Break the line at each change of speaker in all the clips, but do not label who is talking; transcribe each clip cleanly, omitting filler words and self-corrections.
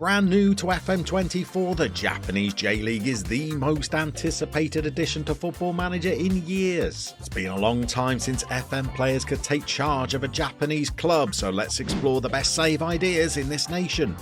Brand new to FM24, the Japanese J-League is the most anticipated addition to Football Manager in years. It's been a long time since FM players could take charge of a Japanese club, so let's explore the best save ideas in this nation.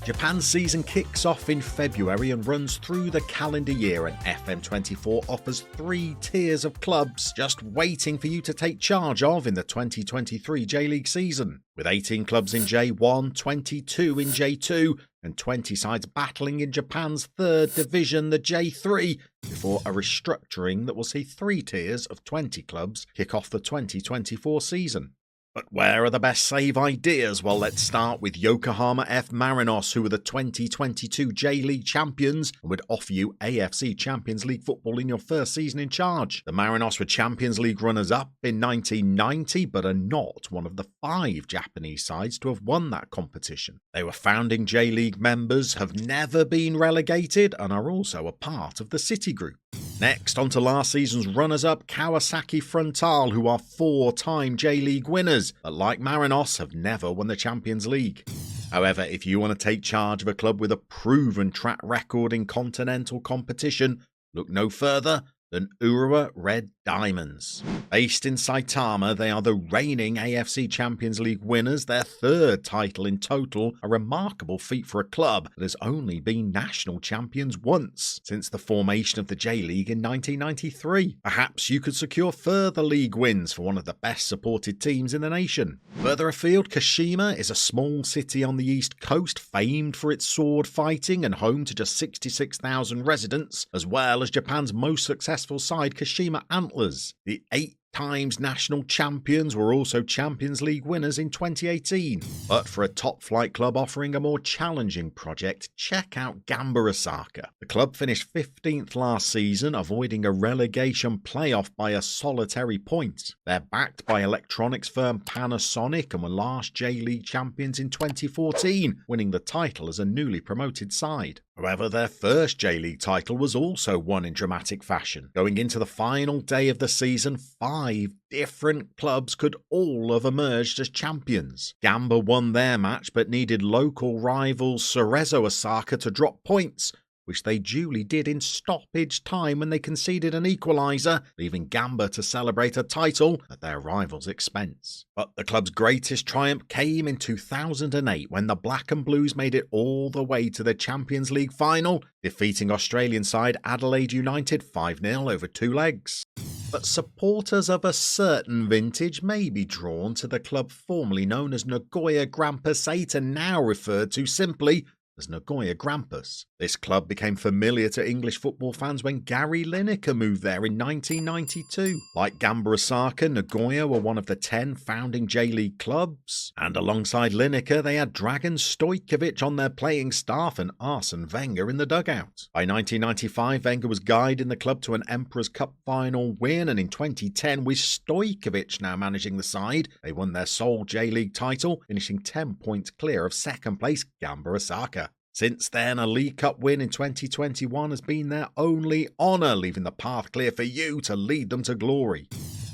Japan's season kicks off in February and runs through the calendar year, and FM24 offers 3 tiers of clubs just waiting for you to take charge of in the 2023 J-League season. With 18 clubs in J1, 22 in J2 and 20 sides battling in Japan's 3rd division, the J3, before a restructuring that will see 3 tiers of 20 clubs kick off the 2024 season. But where are the best save ideas? Well, let's start with Yokohama F. Marinos, who are the 2022 J-League champions and would offer you AFC Champions League football in your first season in charge. The Marinos were Champions League runners-up in 1990, but are not one of the 5 Japanese sides to have won that competition. They were founding J-League members, have never been relegated, and are also a part of the City Group. Next, on to last season's runners-up, Kawasaki Frontale, who are 4-time J-League winners, but like Marinos, have never won the Champions League. However, if you want to take charge of a club with a proven track record in continental competition, look no further than Urawa Red Diamonds. Based in Saitama, they are the reigning AFC Champions League winners, their 3rd title in total, a remarkable feat for a club that has only been national champions once since the formation of the J-League in 1993. Perhaps you could secure further league wins for one of the best supported teams in the nation. Further afield, Kashima is a small city on the east coast, famed for its sword fighting and home to just 66,000 residents, as well as Japan's most successful side, Kashima Antlers. The 8 times national champions were also Champions League winners in 2018. But for a top-flight club offering a more challenging project, check out Gamba Osaka. The club finished 15th last season, avoiding a relegation playoff by a solitary point. They're backed by electronics firm Panasonic and were last J-League champions in 2014, winning the title as a newly promoted side. However, their first J-League title was also won in dramatic fashion. Going into the final day of the season, 5 different clubs could all have emerged as champions. Gamba won their match but needed local rivals Cerezo Osaka to drop points, which they duly did in stoppage time when they conceded an equaliser, leaving Gamba to celebrate a title at their rivals' expense. But the club's greatest triumph came in 2008 when the Black and Blues made it all the way to the Champions League final, defeating Australian side Adelaide United 5-0 over 2 legs. But supporters of a certain vintage may be drawn to the club formerly known as Nagoya Grampus 8 and now referred to simply as Nagoya Grampus. This club became familiar to English football fans when Gary Lineker moved there in 1992. Like Gamba Osaka, Nagoya were one of the 10 founding J-League clubs, and alongside Lineker they had Dragan Stojkovic on their playing staff and Arsene Wenger in the dugout. By 1995, Wenger was guiding the club to an Emperor's Cup final win, and in 2010, with Stojkovic now managing the side, they won their sole J-League title, finishing 10 points clear of second place Gamba Osaka. Since then, a League Cup win in 2021 has been their only honour, leaving the path clear for you to lead them to glory.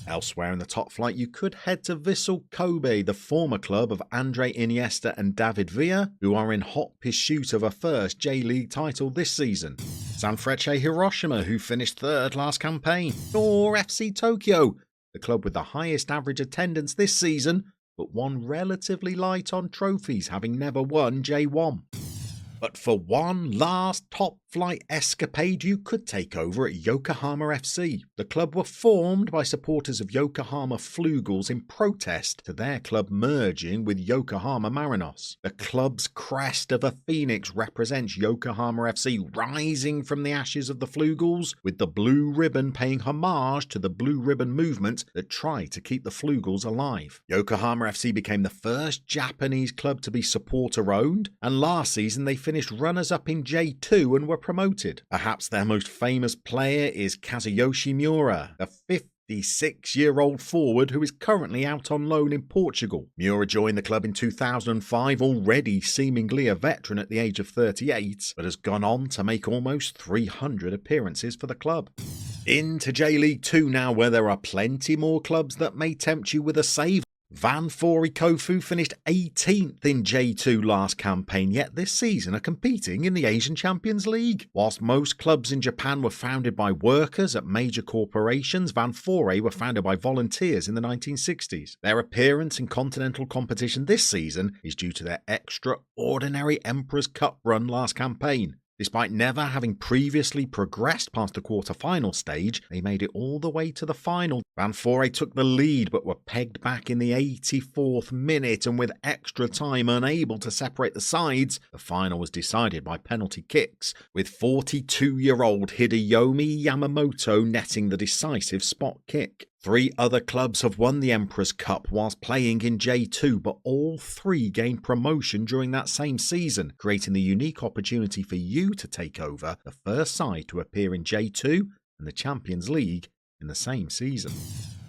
Elsewhere in the top flight, you could head to Vissel Kobe, the former club of Andre Iniesta and David Villa, who are in hot pursuit of a first J-League title this season. Sanfrecce Hiroshima, who finished 3rd last campaign. Or FC Tokyo, the club with the highest average attendance this season, but one relatively light on trophies, having never won J1. But for one last top-flight escapade, you could take over at Yokohama FC. The club were formed by supporters of Yokohama Flugels in protest to their club merging with Yokohama Marinos. The club's crest of a phoenix represents Yokohama FC rising from the ashes of the Flugels, with the blue ribbon paying homage to the blue ribbon movement that tried to keep the Flugels alive. Yokohama FC became the first Japanese club to be supporter-owned, and last season they finished runners-up in J2 and were promoted. Perhaps their most famous player is Kazuyoshi Miura, a 56-year-old forward who is currently out on loan in Portugal. Miura joined the club in 2005, already seemingly a veteran at the age of 38, but has gone on to make almost 300 appearances for the club. Into J-League 2 now, where there are plenty more clubs that may tempt you with a save FM24 Kofu finished 18th in J2 last campaign, yet this season are competing in the Asian Champions League. Whilst most clubs in Japan were founded by workers at major corporations, FM24 were founded by volunteers in the 1960s. Their appearance in continental competition this season is due to their extraordinary Emperor's Cup run last campaign. Despite never having previously progressed past the quarter-final stage, they made it all the way to the final. FM24 took the lead but were pegged back in the 84th minute, and with extra time unable to separate the sides, the final was decided by penalty kicks, with 42-year-old Hideyomi Yamamoto netting the decisive spot kick. 3 other clubs have won the Emperor's Cup whilst playing in J2, but all 3 gained promotion during that same season, creating the unique opportunity for you to take over the first side to appear in J2 and the Champions League in the same season.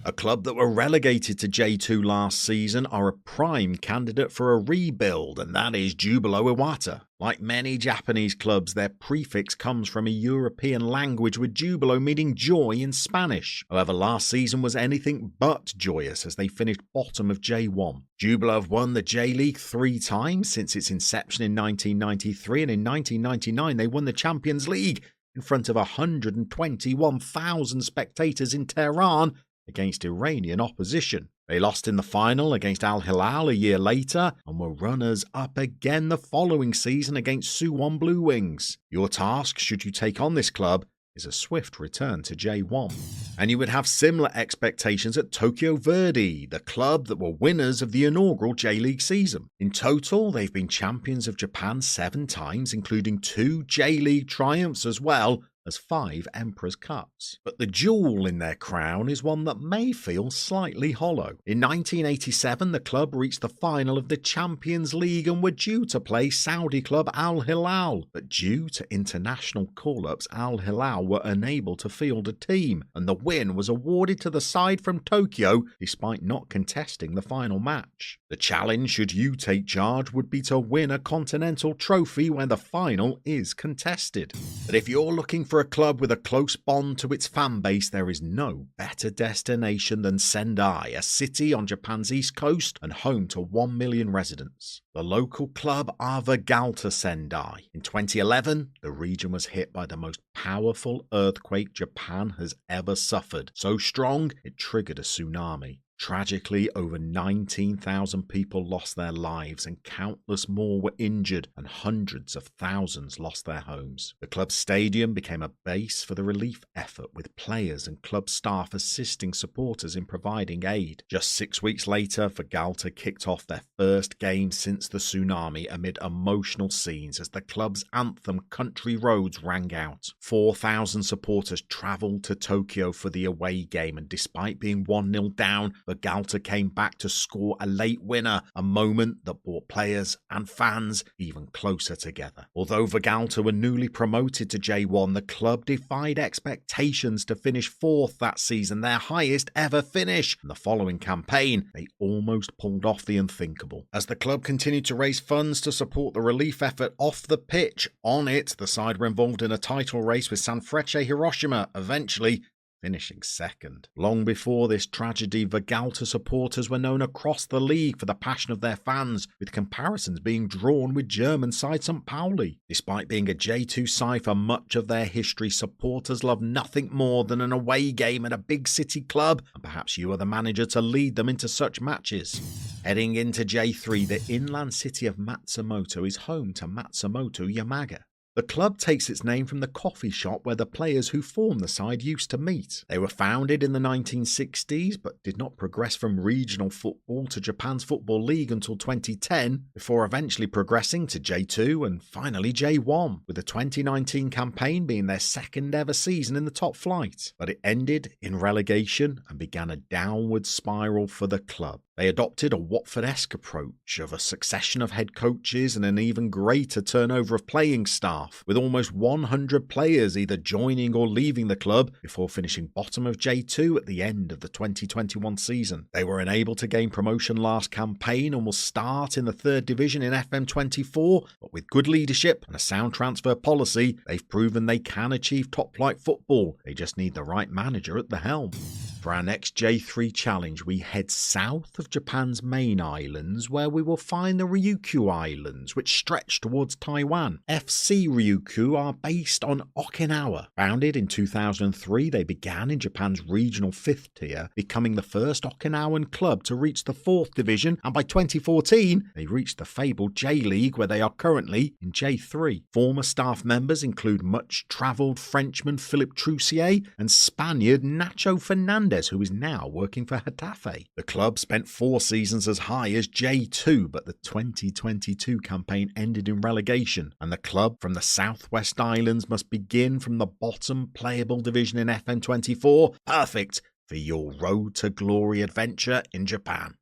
A club that were relegated to J2 last season are a prime candidate for a rebuild, and that is Jubilo Iwata. Like many Japanese clubs, their prefix comes from a European language, with Jubilo meaning joy in Spanish. However, last season was anything but joyous as they finished bottom of J1. Jubilo have won the J-League 3 times since its inception in 1993, and in 1999 they won the Champions League in front of 121,000 spectators in Tehran against Iranian opposition. They lost in the final against Al Hilal a year later and were runners-up again the following season against Suwon Blue Wings. Your task, should you take on this club, is a swift return to J1. And you would have similar expectations at Tokyo Verdy, the club that were winners of the inaugural J-League season. In total, they've been champions of Japan 7 times, including 2 J-League triumphs as well as 5 Emperor's Cups. But the jewel in their crown is one that may feel slightly hollow. In 1987, the club reached the final of the Champions League and were due to play Saudi club Al Hilal. But due to international call-ups, Al Hilal were unable to field a team, and the win was awarded to the side from Tokyo despite not contesting the final match. The challenge, should you take charge, would be to win a continental trophy where the final is contested. But if you're looking for a club with a close bond to its fan base, there is no better destination than Sendai, a city on Japan's east coast and home to 1 million residents. The local club are Vegalta Sendai. In 2011, the region was hit by the most powerful earthquake Japan has ever suffered, so strong it triggered a tsunami. Tragically, over 19,000 people lost their lives and countless more were injured, and hundreds of thousands lost their homes. The club's stadium became a base for the relief effort, with players and club staff assisting supporters in providing aid. Just 6 weeks later, Vegalta kicked off their first game since the tsunami amid emotional scenes as the club's anthem Country Roads rang out. 4,000 supporters travelled to Tokyo for the away game, and despite being 1-0 down, Vegalta came back to score a late winner, a moment that brought players and fans even closer together. Although Vegalta were newly promoted to J1, the club defied expectations to finish 4th that season, their highest ever finish. In the following campaign, they almost pulled off the unthinkable. As the club continued to raise funds to support the relief effort off the pitch, on it, the side were involved in a title race with Sanfrecce Hiroshima, eventually finishing 2nd. Long before this tragedy, Vegalta supporters were known across the league for the passion of their fans, with comparisons being drawn with German side St. Pauli. Despite being a J2 side for much of their history, supporters love nothing more than an away game at a big city club, and perhaps you are the manager to lead them into such matches. Heading into J3, the inland city of Matsumoto is home to Matsumoto Yamaga. The club takes its name from the coffee shop where the players who formed the side used to meet. They were founded in the 1960s but did not progress from regional football to Japan's Football League until 2010, before eventually progressing to J2 and finally J1, with the 2019 campaign being their 2nd ever season in the top flight. But it ended in relegation and began a downward spiral for the club. They adopted a Watford-esque approach of a succession of head coaches and an even greater turnover of playing staff, with almost 100 players either joining or leaving the club before finishing bottom of J2 at the end of the 2021 season. They were unable to gain promotion last campaign and will start in the 3rd division in FM24, but with good leadership and a sound transfer policy, they've proven they can achieve top-flight football. They just need the right manager at the helm. For our next J3 challenge, we head south of Japan's main islands, where we will find the Ryukyu Islands, which stretch towards Taiwan. FC Ryukyu are based on Okinawa. Founded in 2003, they began in Japan's regional 5th tier, becoming the first Okinawan club to reach the 4th division, and by 2014, they reached the fabled J-League, where they are currently in J3. Former staff members include much-travelled Frenchman Philippe Troussier and Spaniard Nacho Fernandez, who is now working for Getafe. The club spent 4 seasons as high as J2, but the 2022 campaign ended in relegation, and the club from the Southwest Islands must begin from the bottom playable division in FM24, perfect for your road to glory adventure in Japan.